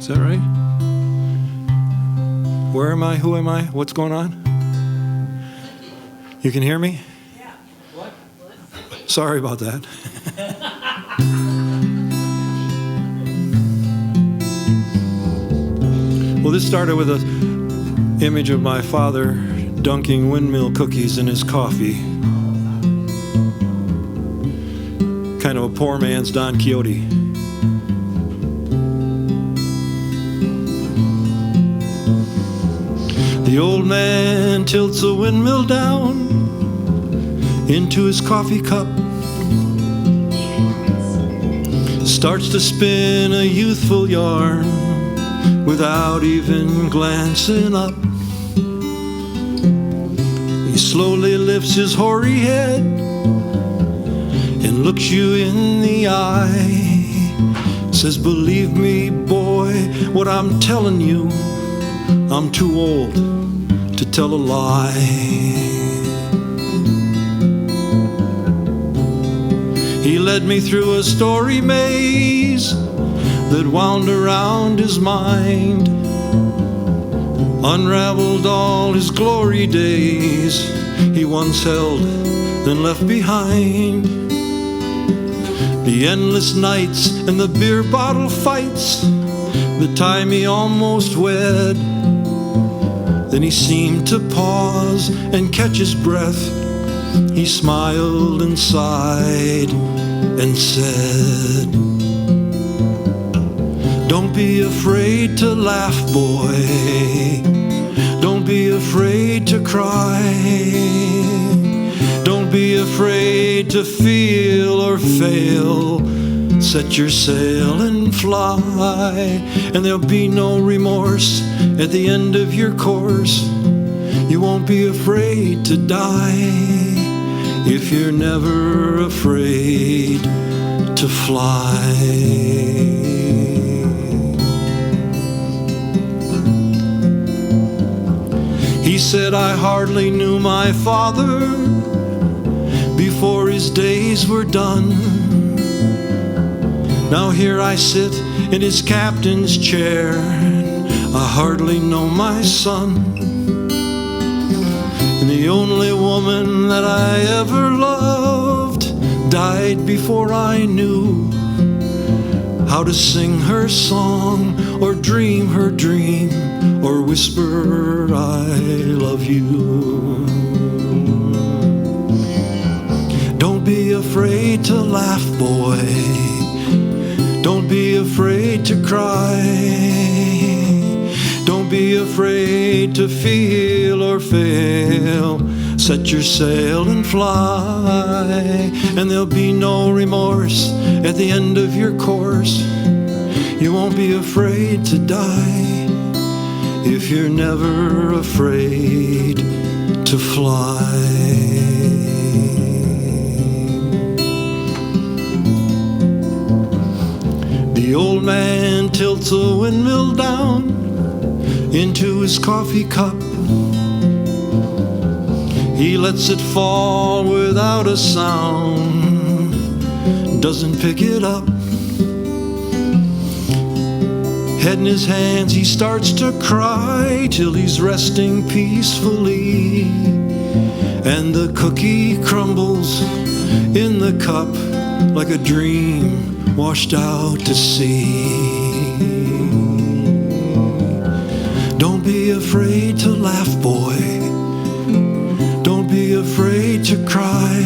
Is that right? Where am I? Who am I? What's going on? You can hear me? Yeah. What? Sorry about that. Well, this started with an image of my father dunking windmill cookies in his coffee. Kind of a poor man's Don Quixote. The old man tilts a windmill down into his coffee cup, starts to spin a youthful yarn without even glancing up. He slowly lifts his hoary head and looks you in the eye, says, "Believe me, boy, what I'm telling you, I'm too old to tell a lie." He led me through a story maze that wound around his mind, unraveled all his glory days he once held, then left behind. The endless nights and the beer bottle fights, the time he almost wed. Then he seemed to pause and catch his breath. He smiled and sighed and said, "Don't be afraid to laugh, boy. Don't be afraid to cry. Don't be afraid to feel or fail. Set your sail and fly, and there'll be no remorse at the end of your course. You won't be afraid to die if you're never afraid to fly." He said, "I hardly knew my father before his days were done. Now here I sit in his captain's chair. I hardly know my son. And the only woman that I ever loved died before I knew how to sing her song or dream her dream or whisper I love you. Don't be afraid to laugh, boy. Don't be afraid to cry. Don't be afraid to feel or fail. Set your sail and fly, and there'll be no remorse at the end of your course. You won't be afraid to die if you're never afraid to fly." The old man tilts a windmill down into his coffee cup. He lets it fall without a sound, doesn't pick it up. Head in his hands, he starts to cry till he's resting peacefully, and the cookie crumbles in the cup like a dream washed out to sea. Don't be afraid to laugh, boy. Don't be afraid to cry.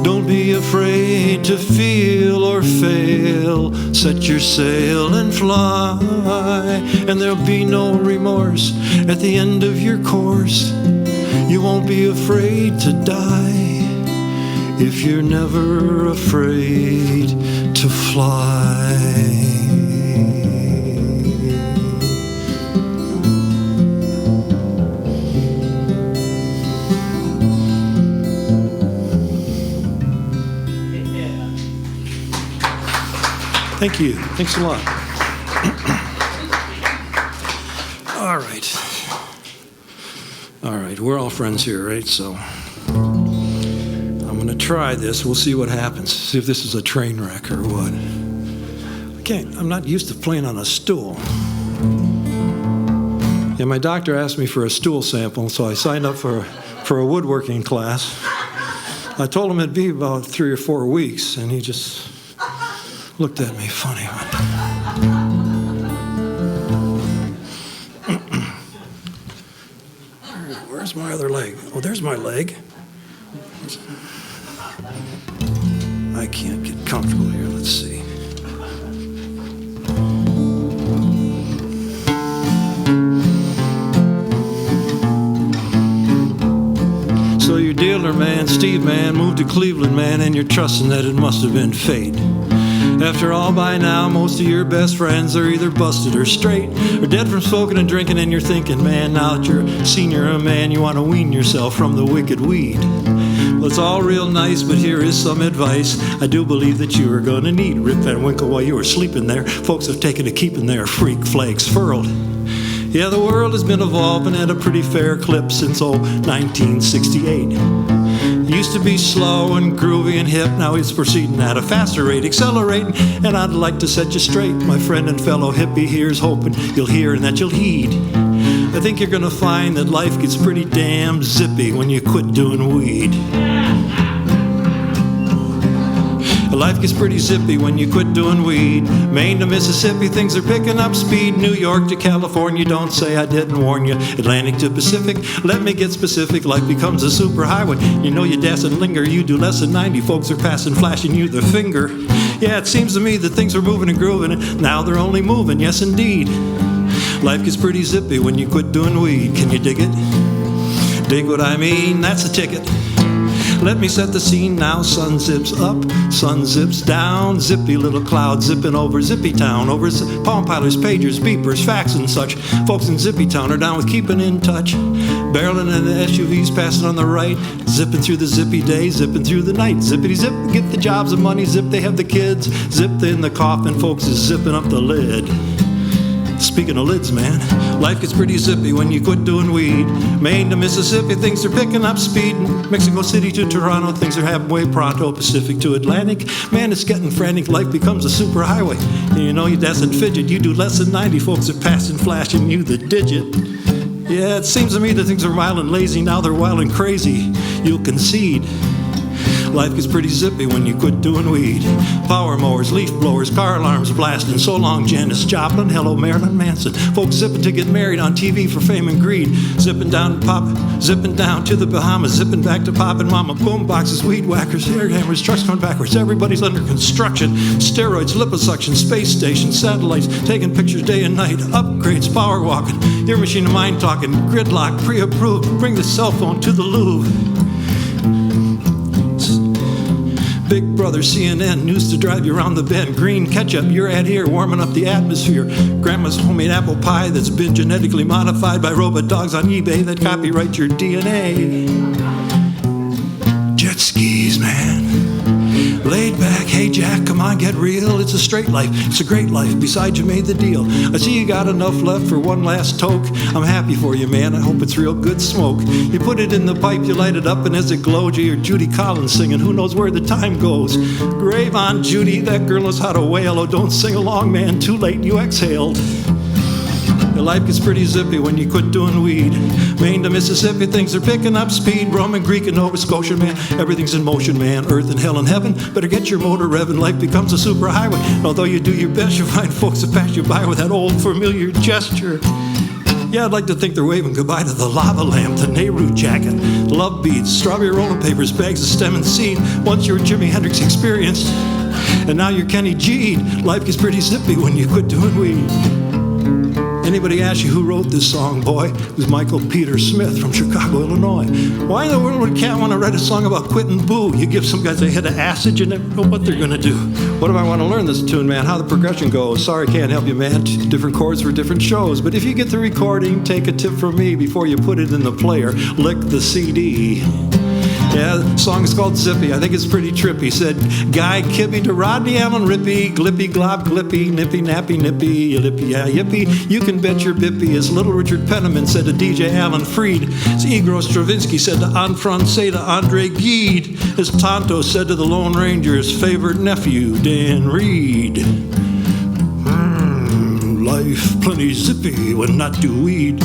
Don't be afraid to feel or fail. Set your sail and fly, and there'll be no remorse at the end of your course. You won't be afraid to die if you're never afraid to fly. Thank you. Thanks a lot. All right. All right. We're all friends here, right? So I'm going to try this. We'll see what happens. See if this is a train wreck or what. I'm not used to playing on a stool. And my doctor asked me for a stool sample, so I signed up for a woodworking class. I told him it'd be about 3 or 4 weeks, and he just looked at me funny. Where's my other leg? Oh, there's my leg. I can't get comfortable here. Let's see. So your dealer man, Steve man, moved to Cleveland man, and you're trusting that it must have been fate. After all, by now, most of your best friends are either busted or straight, or dead from smoking and drinking, and you're thinking, man, now that you're a senior a man, you want to wean yourself from the wicked weed. Well, it's all real nice, but here is some advice I do believe that you are going to need. Rip Van Winkle, while you were sleeping there, folks have taken to keeping their freak flags furled. Yeah, the world has been evolving at a pretty fair clip since 1968. It used to be slow and groovy and hip, now it's proceeding at a faster rate, accelerating, and I'd like to set you straight. My friend and fellow hippie here's hoping you'll hear and that you'll heed. I think you're gonna find that life gets pretty damn zippy when you quit doing weed. Life gets pretty zippy when you quit doing weed. Maine to Mississippi, things are picking up speed. New York to California, don't say I didn't warn you. Atlantic to Pacific, let me get specific. Life becomes a superhighway. You know you dance and linger, you do less than 90. Folks are passing, flashing you the finger. Yeah, it seems to me that things are moving and grooving, and now they're only moving, yes indeed. Life gets pretty zippy when you quit doing weed. Can you dig it? Dig what I mean? That's a ticket. Let me set the scene now. Sun zips up, sun zips down. Zippy little cloud zipping over Zippy Town. Over Palm Pilers, pagers, beepers, fax and such. Folks in Zippy Town are down with keeping in touch. Barreling in the SUVs passing on the right. Zipping through the zippy day, zipping through the night. Zippity zip, get the jobs and money. Zip, they have the kids. Zip in the coffin, folks is zipping up the lid. Speaking of lids, man, life gets pretty zippy when you quit doing weed. Maine to Mississippi, things are picking up speed. Mexico City to Toronto, things are halfway pronto. Pacific to Atlantic, man, it's getting frantic. Life becomes a superhighway. And you know you dance and fidget. You do less than 90, folks are passing, flashing you the digit. Yeah, it seems to me that things are wild and lazy. Now they're wild and crazy. You'll concede. Life gets pretty zippy when you quit doing weed. Power mowers, leaf blowers, car alarms blasting. So long, Janis Joplin. Hello, Marilyn Manson. Folks zipping to get married on TV for fame and greed. Zipping down to the Bahamas. Zipping back to Pop and Mama. Boom boxes, weed whackers, air hammers, trucks going backwards. Everybody's under construction. Steroids, liposuction, space stations, satellites. Taking pictures day and night. Upgrades, power walking. Your machine of mind talking. Gridlock, pre-approved. Bring the cell phone to the Louvre. Big Brother, CNN, news to drive you around the bend. Green ketchup, you're at here, warming up the atmosphere. Grandma's homemade apple pie that's been genetically modified by robot dogs on eBay that copyright your DNA. Jet skis, man. Laid back, hey Jack, come on, get real. It's a straight life, it's a great life. Besides, you made the deal. I see you got enough left for one last toke. I'm happy for you, man. I hope it's real good smoke. You put it in the pipe, you light it up, and as it glows, you hear Judy Collins singing. Who knows where the time goes? Grave on Judy, that girl knows how to wail. Oh, don't sing along, man. Too late, you exhaled. Your life gets pretty zippy when you quit doing weed. Maine to Mississippi, things are picking up speed. Roman, Greek, and Nova Scotia, man, everything's in motion, man. Earth and hell and heaven, better get your motor revving. Life becomes a superhighway. And although you do your best, you find folks that pass you by with that old familiar gesture. Yeah, I'd like to think they're waving goodbye to the lava lamp, the Nehru jacket, love beads, strawberry rolling papers, bags of stem and seed. Once you were Jimi Hendrix experienced, and now you're Kenny G. Life gets pretty zippy when you quit doing weed. Anybody ask you who wrote this song, boy? It was Michael Peter Smith from Chicago, Illinois. Why in the world would a cat want to write a song about quitting boo? You give some guys a hit of acid, you never know what they're going to do. What if I want to learn this tune, man? How the progression goes? Sorry, can't help you, man. Different chords for different shows. But if you get the recording, take a tip from me before you put it in the player. Lick the CD. Yeah, the song is called Zippy. I think it's pretty trippy. Said Guy Kibbe to Rodney Allen Rippy, Glippy Glob Glippy, Nippy Nappy Nippy, Lippy yeah Yippy. You can bet your bippy, as little Richard Penniman said to DJ Alan Freed, as Igor Stravinsky said to En Francais to Andre Gide, as Tonto said to the Lone Ranger's favorite nephew, Dan Reed. plenty zippy when not do weed.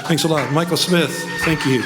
Thanks a lot. Michael Smith, thank you.